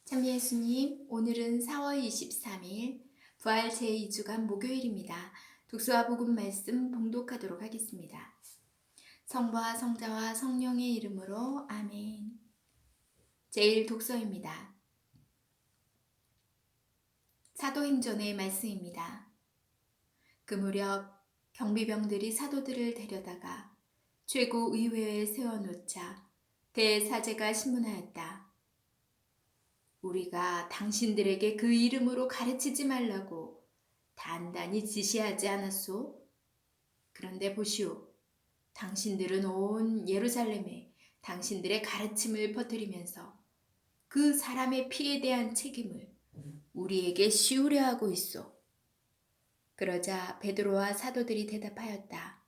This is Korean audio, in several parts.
참 예수님, 오늘은 4월 23일 부활 제2주간 목요일입니다. 독수와 복음 말씀 봉독하도록 하겠습니다. 성부와 성자와 성령의 이름으로 아멘. 제1 독서입니다. 사도행전의 말씀입니다. 그 무렵 경비병들이 사도들을 데려다가 최고 의회에 세워놓자 대사제가 신문하였다. 우리가 당신들에게 그 이름으로 가르치지 말라고 단단히 지시하지 않았소? 그런데 보시오. 당신들은 온 예루살렘에 당신들의 가르침을 퍼뜨리면서 그 사람의 피에 대한 책임을 우리에게 씌우려 하고 있소. 그러자 베드로와 사도들이 대답하였다.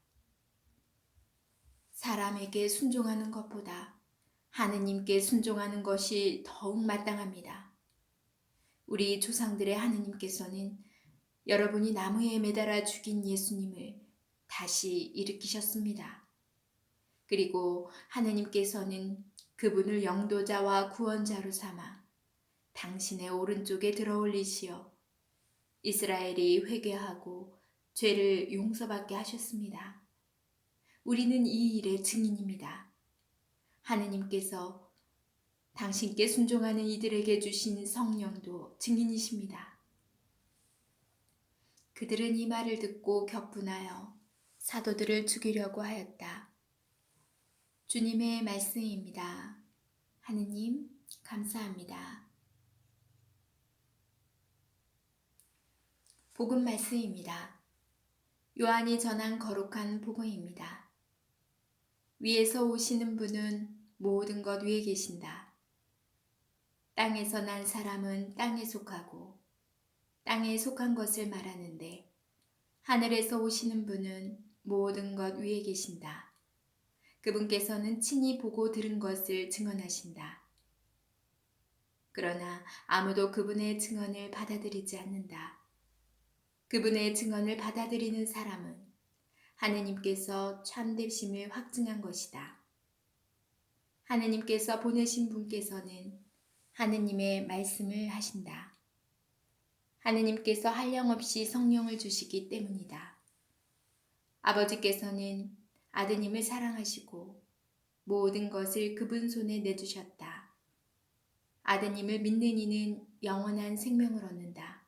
사람에게 순종하는 것보다 하느님께 순종하는 것이 더욱 마땅합니다. 우리 조상들의 하느님께서는 여러분이 나무에 매달아 죽인 예수님을 다시 일으키셨습니다. 그리고 하느님께서는 그분을 영도자와 구원자로 삼아 당신의 오른쪽에 들어올리시어 이스라엘이 회개하고 죄를 용서받게 하셨습니다. 우리는 이 일의 증인입니다. 하느님께서 당신께 순종하는 이들에게 주신 성령도 증인이십니다. 그들은 이 말을 듣고 격분하여 사도들을 죽이려고 하였다. 주님의 말씀입니다. 하느님, 감사합니다. 복음 말씀입니다. 요한이 전한 거룩한 복음입니다. 위에서 오시는 분은 모든 것 위에 계신다. 땅에서 난 사람은 땅에 속하고 땅에 속한 것을 말하는데 하늘에서 오시는 분은 모든 것 위에 계신다. 그분께서는 친히 보고 들은 것을 증언하신다. 그러나 아무도 그분의 증언을 받아들이지 않는다. 그분의 증언을 받아들이는 사람은 하느님께서 참되심을 확증한 것이다. 하느님께서 보내신 분께서는 하느님의 말씀을 하신다. 하느님께서 한량없이 성령을 주시기 때문이다. 아버지께서는 아드님을 사랑하시고 모든 것을 그분 손에 내주셨다. 아드님을 믿는 이는 영원한 생명을 얻는다.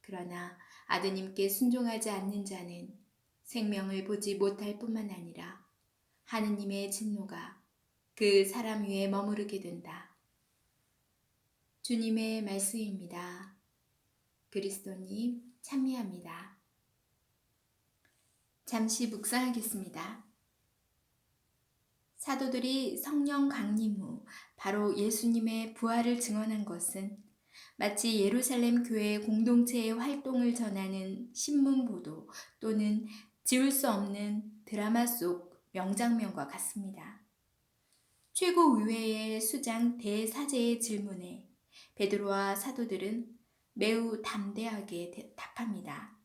그러나 아드님께 순종하지 않는 자는 생명을 보지 못할 뿐만 아니라 하느님의 진노가 그 사람 위에 머무르게 된다. 주님의 말씀입니다. 그리스도님 찬미합니다. 잠시 묵상하겠습니다. 사도들이 성령 강림 후 바로 예수님의 부활을 증언한 것은 마치 예루살렘 교회 공동체의 활동을 전하는 신문 보도 또는 지울 수 없는 드라마 속 명장면과 같습니다. 최고의회의 수장 대사제의 질문에 베드로와 사도들은 매우 담대하게 답합니다.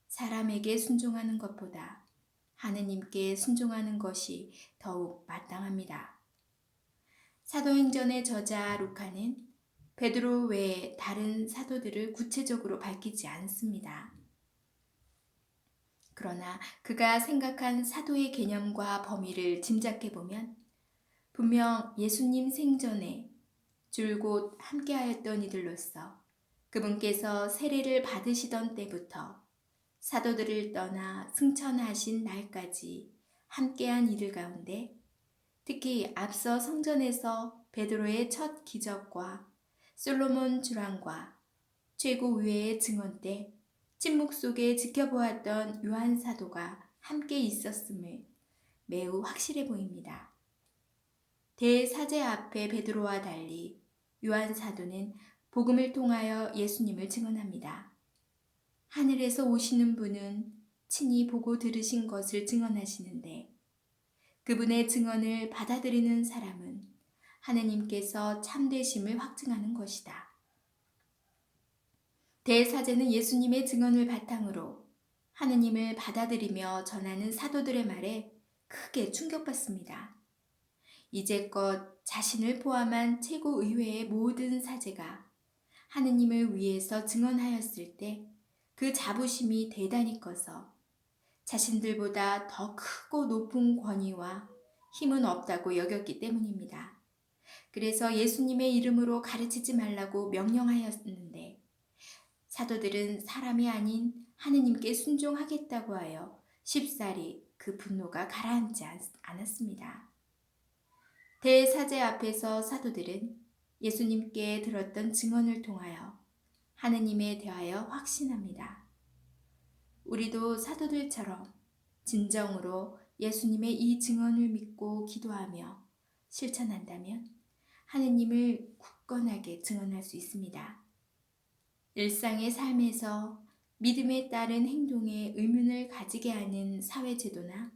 사람에게 순종하는 것보다 하느님께 순종하는 것이 더욱 마땅합니다. 사도행전의 저자 루카는 베드로 외에 다른 사도들을 구체적으로 밝히지 않습니다. 그러나 그가 생각한 사도의 개념과 범위를 짐작해보면 분명 예수님 생전에 줄곧 함께하였던 이들로서 그분께서 세례를 받으시던 때부터 사도들을 떠나 승천하신 날까지 함께한 이들 가운데 특히 앞서 성전에서 베드로의 첫 기적과 솔로몬 주랑과 최고위회의 증언 때 침묵 속에 지켜보았던 요한 사도가 함께 있었음을 매우 확실해 보입니다. 대사제 앞에 베드로와 달리 요한 사도는 복음을 통하여 예수님을 증언합니다. 하늘에서 오시는 분은 친히 보고 들으신 것을 증언하시는데 그분의 증언을 받아들이는 사람은 하느님께서 참되심을 확증하는 것이다. 대사제는 예수님의 증언을 바탕으로 하느님을 받아들이며 전하는 사도들의 말에 크게 충격받습니다. 이제껏 자신을 포함한 최고의회의 모든 사제가 하느님을 위해서 증언하였을 때 그 자부심이 대단히 커서 자신들보다 더 크고 높은 권위와 힘은 없다고 여겼기 때문입니다. 그래서 예수님의 이름으로 가르치지 말라고 명령하였는데 사도들은 사람이 아닌 하느님께 순종하겠다고 하여 쉽사리 그 분노가 가라앉지 않았습니다. 대사제 앞에서 사도들은 예수님께 들었던 증언을 통하여 하느님에 대하여 확신합니다. 우리도 사도들처럼 진정으로 예수님의 이 증언을 믿고 기도하며 실천한다면 하느님을 굳건하게 증언할 수 있습니다. 일상의 삶에서 믿음에 따른 행동에 의문을 가지게 하는 사회제도나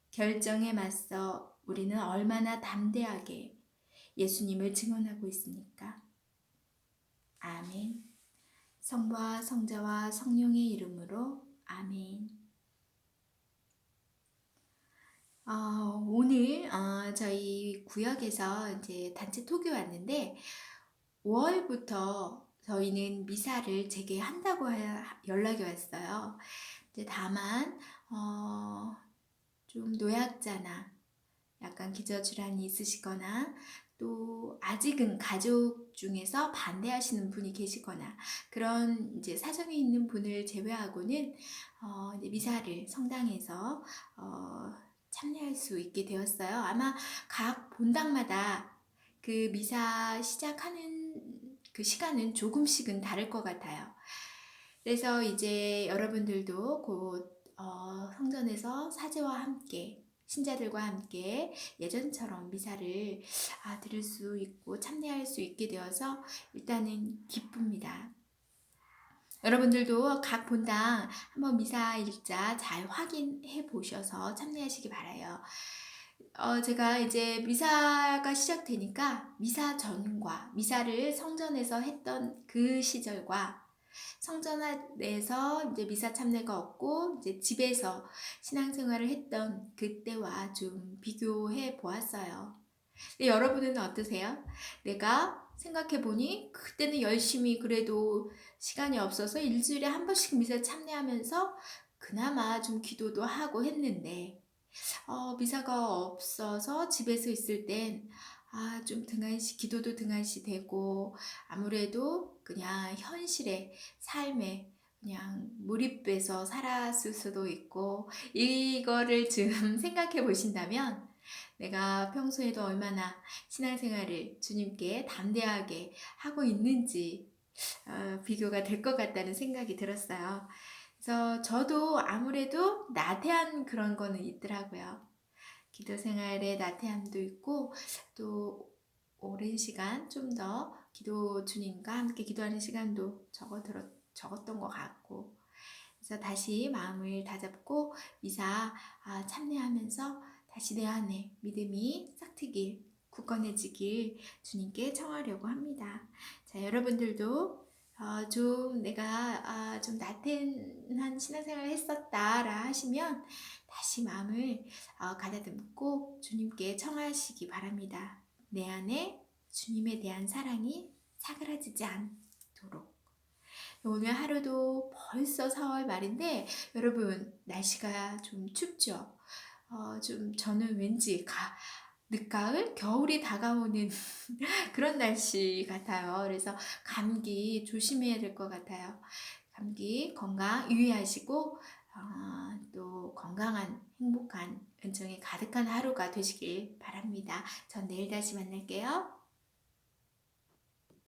결정에 맞서 우리는 얼마나 담대하게 예수님을 증언하고 있습니까? 아멘. 성부와 성자와 성령의 이름으로 아멘. 오늘 저희 구역에서 이제 단체 톡이 왔는데 5월부터 저희는 미사를 재개한다고 연락이 왔어요. 이제 다만 좀 노약자나 약간 기저질환이 있으시거나 또 아직은 가족 중에서 반대하시는 분이 계시거나 그런 이제 사정이 있는 분을 제외하고는 이제 미사를 성당에서 참여할 수 있게 되었어요. 아마 각 본당마다 그 미사 시작하는 그 시간은 조금씩은 다를 것 같아요. 그래서 이제 여러분들도 곧 성전에서 사제와 함께 신자들과 함께 예전처럼 미사를 들을 수 있고 참여할 수 있게 되어서 일단은 기쁩니다. 여러분들도 각 본당 한번 미사 일자 잘 확인해 보셔서 참여하시기 바라요. 제가 이제 미사가 시작되니까 미사 전과 미사를 성전에서 했던 그 시절과 성전 안에서 이제 미사 참여가 없고 이제 집에서 신앙생활을 했던 그때와 좀 비교해 보았어요. 근데 여러분은 어떠세요? 내가 생각해 보니 그때는 열심히 그래도 시간이 없어서 일주일에 한 번씩 미사 참여하면서 그나마 좀 기도도 하고 했는데 미사가 없어서 집에서 있을 땐 좀 등한시, 기도도 등한시 되고, 아무래도 그냥 현실의 삶에 그냥 몰입해서 살았을 수도 있고, 이거를 지금 생각해 보신다면, 내가 평소에도 얼마나 신앙생활을 주님께 담대하게 하고 있는지, 비교가 될 것 같다는 생각이 들었어요. 그래서 저도 아무래도 나태한 그런 거는 있더라고요. 기도 생활에 나태함도 있고 또 오랜 시간 좀 더 기도 주님과 함께 기도하는 시간도 적었던 것 같고 그래서 다시 마음을 다잡고 미사 참여하면서 다시 내 안에 믿음이 싹트길 굳건해지길 주님께 청하려고 합니다. 자, 여러분들도 좀 내가 좀 나태한 신앙생활을 했었다라 하시면 다시 마음을 가다듬고 주님께 청하시기 바랍니다. 내 안에 주님에 대한 사랑이 사그라지지 않도록. 오늘 하루도 벌써 4월 말인데 여러분 날씨가 좀 춥죠? 좀 저는 왠지 늦가을, 겨울이 다가오는 그런 날씨 같아요. 그래서 감기 조심해야 될 것 같아요. 감기 건강 유의하시고 또 건강한 행복한 은총이 가득한 하루가 되시길 바랍니다. 전 내일 다시 만날게요.